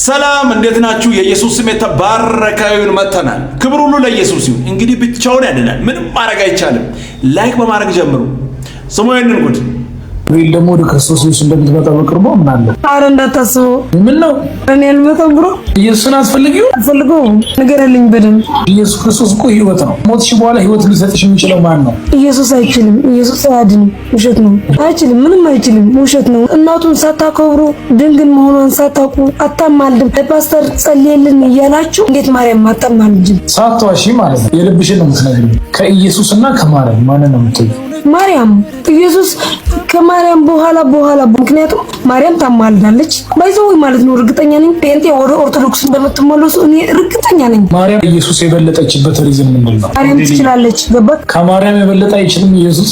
ሰላም እንዴት ናችሁ? የኢየሱስ ስም የተባረከ ይሁን። መተናል። ክብር ሁሉ ለኢየሱስ ይሁን። እንግዲህ ብቻውን ያድናል፣ ምንም ማድረግ አይቻልም። ላይክ በማድረግ ጀምሩ። ስሙ ይሄንን ጉድ ሪል ደግሞ ወደ ክርስቶስ ኢየሱስ እንደምትመጣ በቅርቡ አምናለሁ። አረ እንዳታስበው። ምን ነው እኔ አልመጣም ብሎ ኢየሱስን አትፈልጊው? ንገረልኝ በደንብ። ኢየሱስ ክርስቶስ እኮ ህይወት ነው። ሞትሽ በኋላ ህይወት ሊሰጥሽ የሚችለው ማን ነው? ኢየሱስ አይችልም። ኢየሱስ አያድንም። ውሸት ነው። አይችልም። ምንም አይችልም። ውሸት ነው። እናቱን ሳታከብሩ ድንግል መሆኗን ሳታውቁ አታማልድም። ፓስተር ጸልየልን እያላችሁ እንዴት ማርያም አታማልድም? ሳትዋሺ ማለት ነው። የልብሽን ነው የምትነግሪው። ከኢየሱስና ከማርያም ማንን ነው የምትይው? ማርያም። ኢየሱስ ከማርያም በኋላ ምክንያቱም ማርያም ታማልዳለች። ባይዘው ማለት ነው። እርግጠኛ ነኝ ጴንጤ ወደ ኦርቶዶክስ እንደምትመለሱ እኔ እርግጠኛ ነኝ። ማርያም ኢየሱስ የበለጠችበት ሪዝን ምንድን ነው? ማርያም ትችላለች። ገባት? ከማርያም የበለጠ አይችልም ኢየሱስ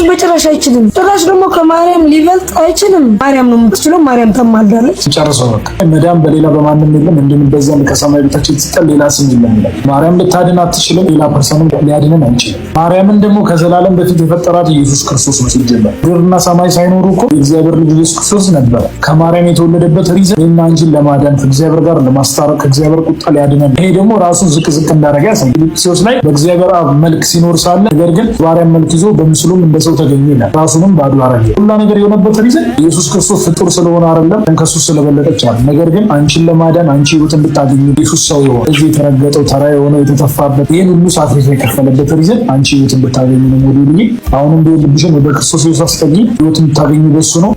በጭራሽ አይችልም። ጭራሽ ደግሞ ከማርያም ሊበልጥ አይችልም። ማርያም ነው የምትችለው። ማርያም ታማልዳለች። ጨርሰው በቃ መዳን በሌላ በማንም የለም። እንደምን ከሰማይ በታች የተሰጠን ሌላ ስም የለም። ማርያም ልታድን አትችልም። ሌላ ፐርሰን ሊያድነን አይችልም። ማርያምን ደግሞ ከዘላለም በፊት የፈጠራት ኢየሱስ ክርስቶስ ነው። ሲጀመር ምድርና ሰማይ ሳይኖሩ እኮ የእግዚአብሔር ልጅ ኢየሱስ ክርስቶስ ነበር። ከማርያም የተወለደበት ሪዝን እኔና አንቺን ለማዳን ከእግዚአብሔር ጋር ለማስታረቅ ከእግዚአብሔር ቁጣ ሊያድነን። ይሄ ደግሞ ራሱን ዝቅ እንዳደረገ ያሳያል። ፊልጵስዩስ ላይ በእግዚአብሔር አብ መልክ ሲኖር ሳለ ነገር ግን ባሪያን መልክ ይዞ በምስሉም እንደ ሰው ተገኘ ይላል። ራሱንም ባዶ አረገ። ሁሉ ነገር የሆነበት ሪዝን ኢየሱስ ክርስቶስ ፍጡር ስለሆነ አይደለም፣ ከሱ ስለበለጠች አይደለም። ነገር ግን አንቺን ለማዳን አንቺ ህይወት እንድታገኙ ኢየሱስ ሰው የሆነ እዚህ የተረገጠው ተራ የሆነ የተተፋበት ይሄን ሁሉ ሳክሪፋይስ የከፈለበት ሪዝን አንቺ ህይወት እንድታገኙ ነው። ሞዴል አሁንም ልብሽን ወደ ክርስቶስ ኢየሱስ አስጠጊ። ህይወት እንድታገኙ በሱ ነው።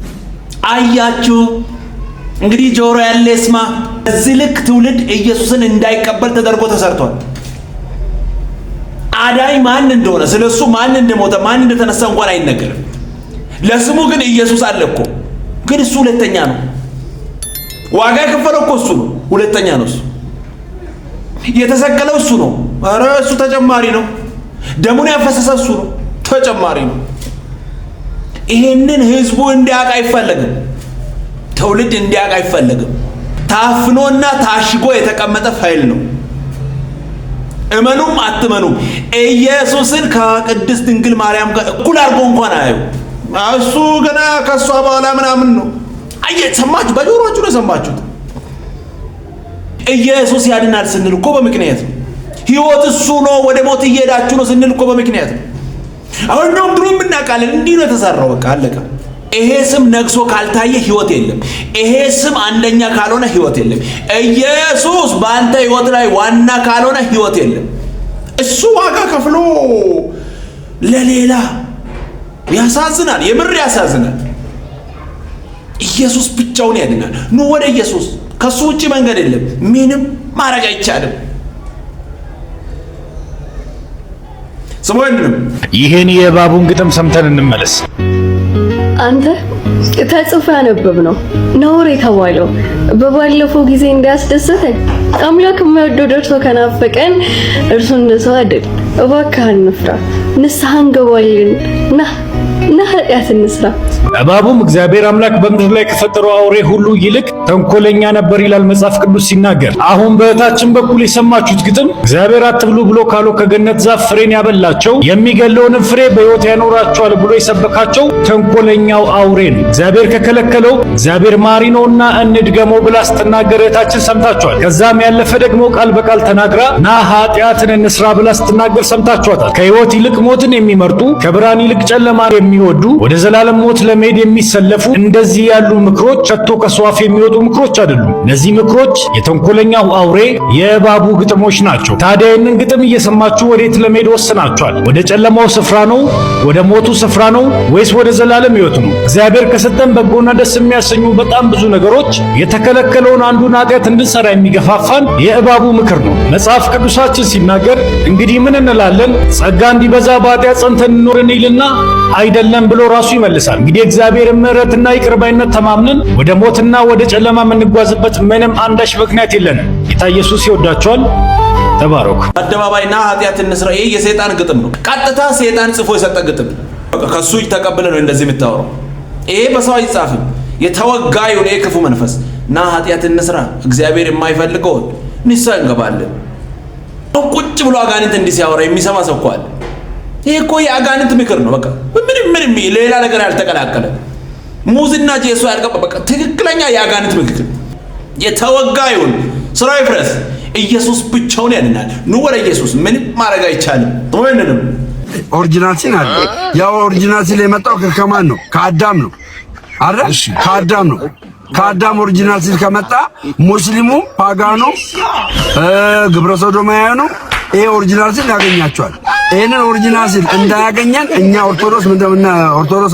አያችሁ እንግዲህ ጆሮ ያለ ይስማ። እዚህ ልክ ትውልድ ኢየሱስን እንዳይቀበል ተደርጎ ተሰርቷል። አዳኝ ማን እንደሆነ ስለሱ ማን እንደሞተ ማን እንደተነሳ እንኳን አይነገርም። ለስሙ ግን ኢየሱስ አለ እኮ። ግን እሱ ሁለተኛ ነው። ዋጋ የከፈለው እኮ እሱ ነው። ሁለተኛ ነው እሱ። የተሰቀለው እሱ ነው። ኧረ እሱ ተጨማሪ ነው። ደሙን ያፈሰሰ እሱ ነው። ተጨማሪ ነው። ይሄንን ህዝቡ እንዲያውቅ አይፈለግም። ትውልድ እንዲያውቅ አይፈለግም። ታፍኖና ታሽጎ የተቀመጠ ፋይል ነው። እመኑም አትመኑም ኢየሱስን ከቅድስት ድንግል ማርያም ጋር እኩል አድርጎ እንኳን አያዩ። እሱ ገና ከሷ በኋላ ምናምን ነው። ሰማችሁ? በጆሮአችሁ ነው የሰማችሁት። ኢየሱስ ያድናል ስንል እኮ በምክንያት ነው። ህይወት እሱ ነው። ወደ ሞት እየሄዳችሁ ነው ስንል እኮ በምክንያት ነው። አሁን ነው ድሮም እናውቃለን። እንዲህ ነው የተሰራው። በቃ አለቀ። ይሄ ስም ነግሶ ካልታየ ህይወት የለም። ይሄ ስም አንደኛ ካልሆነ ህይወት የለም። ኢየሱስ በአንተ ህይወት ላይ ዋና ካልሆነ ህይወት የለም። እሱ ዋጋ ከፍሎ ለሌላ ያሳዝናል። የምር ያሳዝናል። ኢየሱስ ብቻውን ያድናል። ኑ ወደ ኢየሱስ። ከሱ ውጪ መንገድ የለም። ምንም ማድረግ አይቻልም። ይሄን የእባቡን ግጥም ሰምተን እንመለስ። አንተ ተጽፎ ያነበብ ነው ነውር የተባለው በባለፈው ጊዜ እንዳያስደሰተን አምላክ የማይወደው ደርሶ ከናፈቀን እርሱ እንደሰው አይደል። እባክህ እንፍራ፣ ንስሐ እንገባለን። ና ኃጢአት እንስራ። እባቡም እግዚአብሔር አምላክ በምድር ላይ ከፈጠረው አውሬ ሁሉ ይልቅ ተንኮለኛ ነበር ይላል መጽሐፍ ቅዱስ ሲናገር። አሁን በእህታችን በኩል የሰማችሁት ግጥም እግዚአብሔር አትብሉ ብሎ ካለው ከገነት ዛፍ ፍሬን ያበላቸው የሚገለውንም ፍሬ በሕይወት ያኖራቸዋል ብሎ የሰበካቸው ተንኮለኛው አውሬ ነው። እግዚአብሔር ከከለከለው እግዚአብሔር ማሪ ነውና እንድገመው ብላ ስትናገር እህታችን ሰምታችኋል። ከዛም ያለፈ ደግሞ ቃል በቃል ተናግራ ና ኃጢአትን እንስራ ብላ ስትናገር ሰምታችኋታል። ከሕይወት ይልቅ ሞትን የሚመርጡ ከብርሃን ይልቅ ጨለማ የሚወዱ ወደ ዘላለም ሞት ለመሄድ የሚሰለፉ እንደዚህ ያሉ ምክሮች ከቶ ከሷፍ የሚወጡ ምክሮች አይደሉም። እነዚህ ምክሮች የተንኮለኛው አውሬ የእባቡ ግጥሞች ናቸው። ታዲያ ይህንን ግጥም እየሰማችሁ ወዴት ለመሄድ ወስናችኋል? ወደ ጨለማው ስፍራ ነው? ወደ ሞቱ ስፍራ ነው? ወይስ ወደ ዘላለም ሕይወት ነው? እግዚአብሔር ከሰጠን በጎና ደስ የሚያሰኙ በጣም ብዙ ነገሮች የተከለከለውን አንዱን ኃጢአት እንድንሰራ የሚገፋፋን የእባቡ ምክር ነው። መጽሐፍ ቅዱሳችን ሲናገር እንግዲህ ምን እንላለን? ጸጋ እንዲበዛ በኃጢአት ጸንተን እንኖርን ይልና አይደለም ብሎ ራሱ ይመልሳል። እንግዲህ እግዚአብሔር ምሕረትና ይቅርባይነት ተማምነን ወደ ሞትና ወደ ጨለማ የምንጓዝበት ምንም አንዳች ምክንያት የለንም። ጌታ ኢየሱስ ይወዳቸዋል። ተባረኩ። አደባባይና ኃጢአት እንስራ። ይሄ የሰይጣን ግጥም ነው። ቀጥታ ሰይጣን ጽፎ የሰጠ ግጥም ከሱ ተቀብለ ነው እንደዚህ የምታወራው። ይሄ በሰው አይጻፍም። የተወጋዩ ነው የክፉ መንፈስ ና ኃጢአት እንስራ። እግዚአብሔር የማይፈልገው ንስሐ እንገባለን። ቁጭ ብሎ አጋንንት እንዲህ ሲያወራ የሚሰማ ሰው እኮ አለ። ይሄ እኮ የአጋንንት ምክር ነው። በቃ ምንም ሌላ ነገር ያልተቀላቀለ ሙዝና ጄሶ ያልገባ በቃ ትክክለኛ የአጋንንት ምክር። የተወጋ ይሁን፣ ስራው ይፍረስ። ኢየሱስ ብቻውን ያድናል። ኑ ወደ ኢየሱስ። ምንም ማድረግ አይቻልም። ወይንንም ኦሪጂናል ሲል አለ። ያው ኦሪጂናል ሲል የመጣው ከማን ነው? ከአዳም ነው አይደል? ከአዳም ነው። ከአዳም ኦሪጂናል ሲል ከመጣ ሙስሊሙ፣ ፓጋኑ፣ ግብረ ሰዶማውያኑ ነው ይሄ ኦሪጂናል ሲል ያገኛቸዋል። ይሄንን ኦሪጂናል ሲል እንዳያገኘን እኛ ኦርቶዶክስ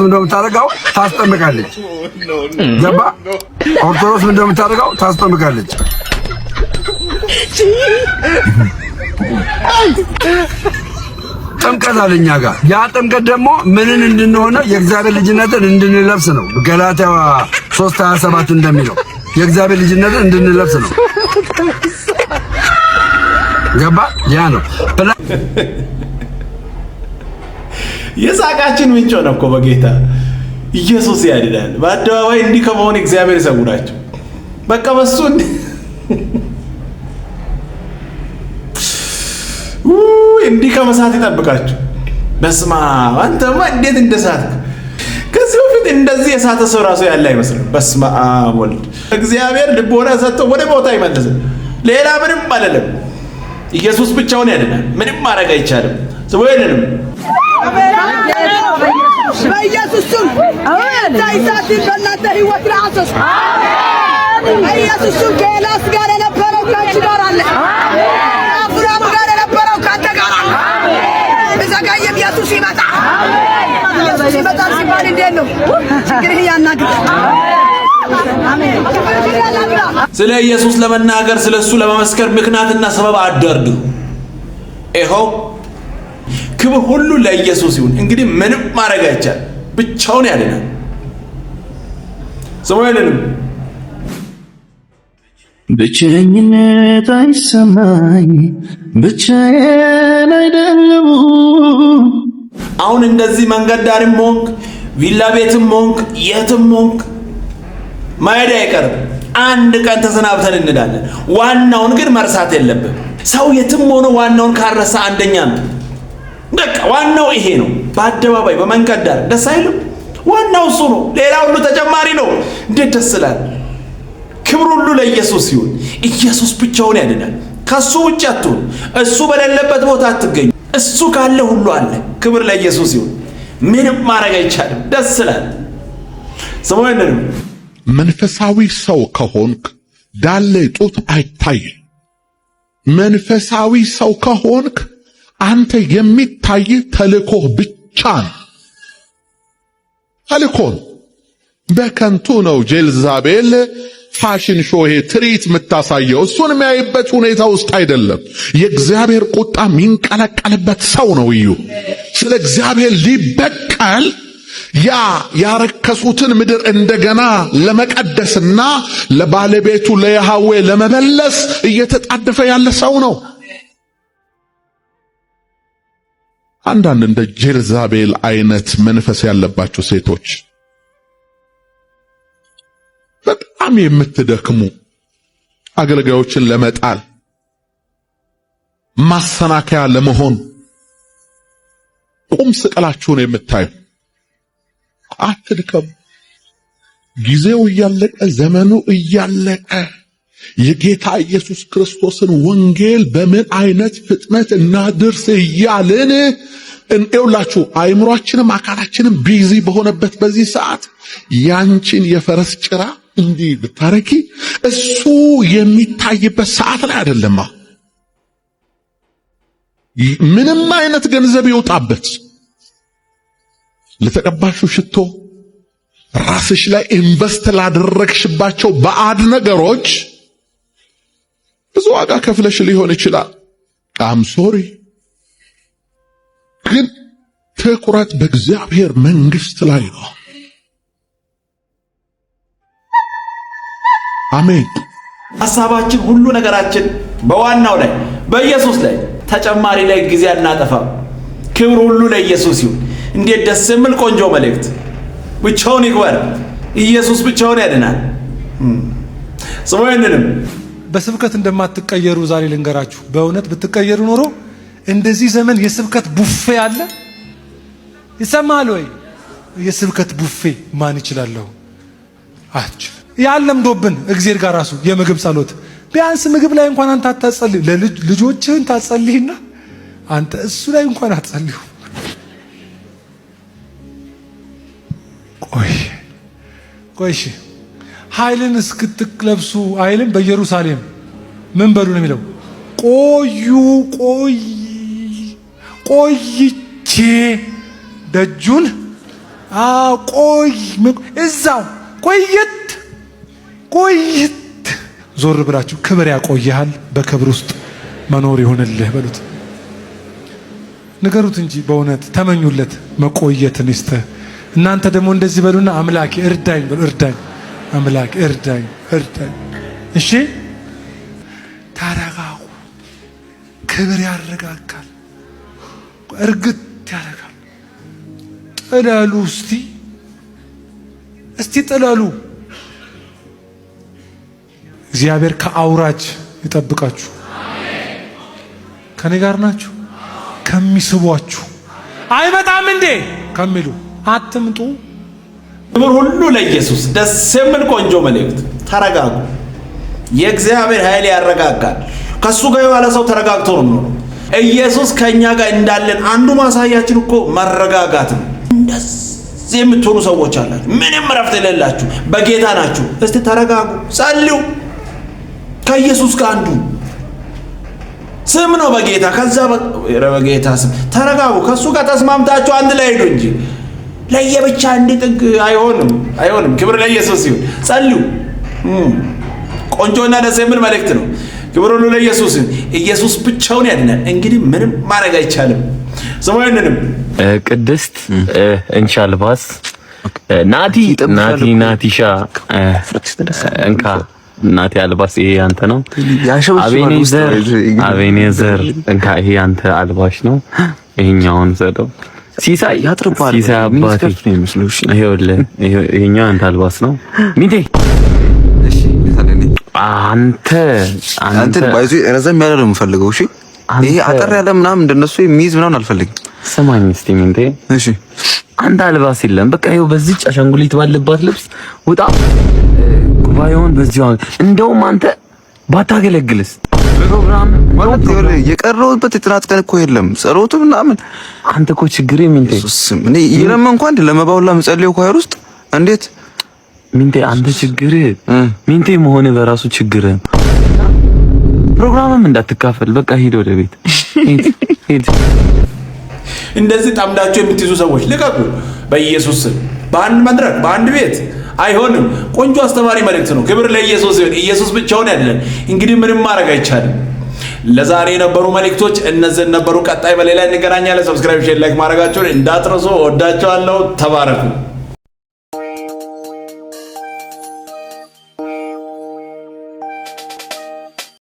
እንደምታደርገው ታስጠምቃለች። ገባ? ኦርቶዶክስ እንደምታደርገው ታስጠምቃለች። ጥምቀት አለኛ ጋር ያ ጥምቀት ደግሞ ምንን እንድንሆነው የእግዚአብሔር ልጅነትን እንድንለብስ ነው። ገላትያ 3:27 እንደሚለው የእግዚአብሔር ልጅነትን እንድንለብስ ነው። ገባ? ያ ነው የሳቃችን ምንጭ ነው እኮ በጌታ ኢየሱስ ያድናል። በአደባባይ እንዲህ ከመሆን እግዚአብሔር ይሰውራቸው። በቃ በሱ እንዲህ ከመሳት ይጠብቃችሁ። በስማ አንተማ እንዴት እንደሳትክ! ከዚህ በፊት እንደዚህ የሳተ ሰው ራሱ ያለ አይመስልም። በስማ ወልድ እግዚአብሔር ልቦና ሰጥቶ ወደ ቦታ ይመልስ። ሌላ ምንም አይደለም። ኢየሱስ ብቻውን ያድናል። ምንም ማድረግ አይቻልም። ስለወይንም በኢየሱስ ስም ታይሳትን በእናንተ ህይወት ራስስ በኢየሱስ ስም ከኤልያስ ጋር የነበረው ከአንቺ ጋር አለ። አብርሃም ጋር የነበረው ከአንተ ጋር አለ። በዘጋየም ኢየሱስ ይመጣ። ኢየሱስ ይመጣል ሲባል እንዴት ነው ችግርህ ያናግር። ስለ ኢየሱስ ለመናገር ስለሱ ለመመስከር ምክንያትና ሰበብ አደርጉ። ይኸው ክብር ሁሉ ለኢየሱስ ይሁን። እንግዲህ ምንም ማድረግ አይቻልም። ብቻውን ያድናል። ሰማያለንም ብቸኝነት አይሰማኝ ብቻዬን አይደለም። አሁን እንደዚህ መንገድ ዳርም ሆንክ ቪላ ቤትም ሆንክ የትም ሆንክ ማየድ አይቀርም። አንድ ቀን ተሰናብተን እንዳለን። ዋናውን ግን መርሳት የለብም። ሰው የትም ሆኖ ዋናውን ካረሳ አንደኛ ነው። በቃ ዋናው ይሄ ነው። በአደባባይ በመንገድ ዳር ደስ አይልም? ዋናው እሱ ነው። ሌላ ሁሉ ተጨማሪ ነው። እንዴት ደስ ይላል! ክብር ሁሉ ለኢየሱስ ይሁን። ኢየሱስ ብቻውን ያድናል። ከሱ ውጭ አትሁን። እሱ በሌለበት ቦታ አትገኙ። እሱ ካለ ሁሉ አለ። ክብር ለኢየሱስ ይሁን። ምንም ማድረግ አይቻልም። ደስ ይላል። ሰሞኑን መንፈሳዊ ሰው ከሆንክ ዳሌ ጡት አይታይም። መንፈሳዊ ሰው ከሆንክ አንተ የሚታይ ተልኮ ብቻ ነው። ተልኮን በከንቱ ነው ጄልዛቤል ፋሽን ሾሄ ትርኢት የምታሳየው። እሱን የሚያይበት ሁኔታ ውስጥ አይደለም። የእግዚአብሔር ቁጣ የሚንቀለቀልበት ሰው ነው እዩ። ስለ እግዚአብሔር ሊበቀል ያ ያረከሱትን ምድር እንደገና ለመቀደስና ለባለቤቱ ለያህዌ ለመመለስ እየተጣደፈ ያለ ሰው ነው። አንዳንድ እንደ ጄልዛቤል አይነት መንፈስ ያለባቸው ሴቶች በጣም የምትደክሙ አገልጋዮችን ለመጣል ማሰናከያ ለመሆን ቁም ስቅላችሁን የምታዩ አትድከሙ። ጊዜው እያለቀ ዘመኑ እያለቀ የጌታ ኢየሱስ ክርስቶስን ወንጌል በምን አይነት ፍጥነት እናድርስ እያልን እንኤውላችሁ አይምሯችንም አካላችንም ቢዚ በሆነበት በዚህ ሰዓት ያንቺን የፈረስ ጭራ እንዲህ ብታረኪ እሱ የሚታይበት ሰዓት ላይ አይደለም። ምንም አይነት ገንዘብ ይወጣበት ለተቀባሹ ሽቶ ራስሽ ላይ ኢንቨስት ላደረግሽባቸው ባዕድ ነገሮች ብዙ ዋጋ ከፍለሽ ሊሆን ይችላል። ሶሪ ግን ትኩረት በእግዚአብሔር መንግስት ላይ ነው። አሜን። ሐሳባችን ሁሉ ነገራችን በዋናው ላይ በኢየሱስ ላይ ተጨማሪ ላይ ጊዜ አናጠፋም። ክብር ሁሉ ለኢየሱስ ይሁን። እንዴት ደስ የሚል ቆንጆ መልእክት! ብቻውን ይክበር። ኢየሱስ ብቻውን ያድናል። ሰሞኑንም በስብከት እንደማትቀየሩ ዛሬ ልንገራችሁ። በእውነት ብትቀየሩ ኖሮ እንደዚህ ዘመን የስብከት ቡፌ አለ። ይሰማል ወይ? የስብከት ቡፌ ማን ይችላል? አትችልም። ያለምዶብን እግዚአብሔር ጋር ራሱ የምግብ ጸሎት ቢያንስ ምግብ ላይ እንኳን አንተ አታጸልይ። ለልጆችህን ታጸልይና አንተ እሱ ላይ እንኳን አትጸልዩ። ቆይ ኃይልን እስክትለብሱ ኃይልን በኢየሩሳሌም ምን በሉ ነው የሚለው? ቆይቼ ደጁን እዛው ቆይት ዞር ብላችሁ ክብር ያቆይሃል፣ በክብር ውስጥ መኖር ይሆንልህ በሉት። ንገሩት እንጂ በእውነት ተመኙለት መቆየትን ይስጥህ። እናንተ ደግሞ እንደዚህ በሉና አምላኬ እርዳኝ በሉ። እርዳኝ አምላኬ እርዳኝ። እሺ ታረጋጉ። ክብር ያረጋጋል፣ እርግጥ ያረጋል። ጥለሉ እስቲ ጥለሉ። እግዚአብሔር ከአውራጅ ይጠብቃችሁ። ከኔ ጋር ናችሁ? ከሚስቧችሁ አይመጣም እንዴ ከሚሉ አትምጡ። ክብር ሁሉ ለኢየሱስ። ደስ የሚል ቆንጆ መልእክት። ተረጋጉ። የእግዚአብሔር ኃይል ያረጋጋል። ከሱ ጋር የዋለ ሰው ተረጋግቶ ነው የሚኖረው። ኢየሱስ ከኛ ጋር እንዳለን አንዱ ማሳያችን እኮ መረጋጋት ነው። እንደዚህ የምትሆኑ ሰዎች አላችሁ፣ ምንም እረፍት የሌላችሁ በጌታ ናችሁ። እስቲ ተረጋጉ፣ ጸልዩ። ከኢየሱስ ጋር አንዱ ስም ነው በጌታ ከዛ በጌታ ስም ተረጋጉ። ከሱ ጋር ተስማምታችሁ አንድ ላይ ሄዱ እንጂ ለየብቻ እንዲጥግ አይሆንም። ክብር ለኢየሱስ ይሁን። ጸልዩ። ቆንጆና ደስ የሚል መልእክት ነው። ክብር ሁሉ ለኢየሱስ። ኢየሱስ ብቻውን ያድናል። እንግዲህ ምንም ማድረግ አይቻልም። ሰማይንንም ቅድስት እንሻልባስ ናቲሻ እንካ እናቴ አልባስ ይሄ አንተ ነው። አቤኔዘር እንካ ይሄ አንተ አልባሽ ነው። ይሄኛውን ዘደው ሲሳይ ያጥርባል። ሲሳይ አባቴ ይሄኛው አንተ አልባስ ነው። ሚቴ አንተ ባይዙ ረዘም ያለ ነው የምፈልገው። እሺ ይሄ አጠር ያለ ምናምን እንደነሱ የሚይዝ ምናምን አልፈልግም። ሰማኝ እስቲ ሚቴ። እሺ አንተ አልባስ የለም በቃ ይሄው በዚህ አሻንጉሊት ባለባት ልብስ ውጣ። ጉባኤውን በዚሁ እንደውም አንተ ባታገለግልስ ፕሮግራም ማለት የቀረውበት የጥናት ቀን እኮ የለም ጸሎቱ ምናምን። አንተ እኮ ችግሬ ሚንቴ እኔ ይረም እንኳን ለመባውላ መጸለዩ ኳየር ውስጥ እንዴት ሚንቴ አንተ ችግር ሚንቴ መሆነ በራሱ ችግር። ፕሮግራምም እንዳትካፈል በቃ ሂድ ወደ ቤት ሂድ። እንደዚህ ጠምዳችሁ የምትይዙ ሰዎች ልቀቁ በኢየሱስ ስም። በአንድ መድረክ በአንድ ቤት አይሆንም። ቆንጆ አስተማሪ መልእክት ነው። ክብር ለኢየሱስ ይሁን። ኢየሱስ ብቻውን ያድናል። እንግዲህ ምንም ማድረግ አይቻልም። ለዛሬ የነበሩ መልእክቶች እነዚህ ነበሩ። ቀጣይ በሌላ እንገናኛለን። ሰብስክራይብ፣ ሼር፣ ላይክ ማድረጋችሁን እንዳትረሱ። ወዳችኋለሁ። ተባረኩ።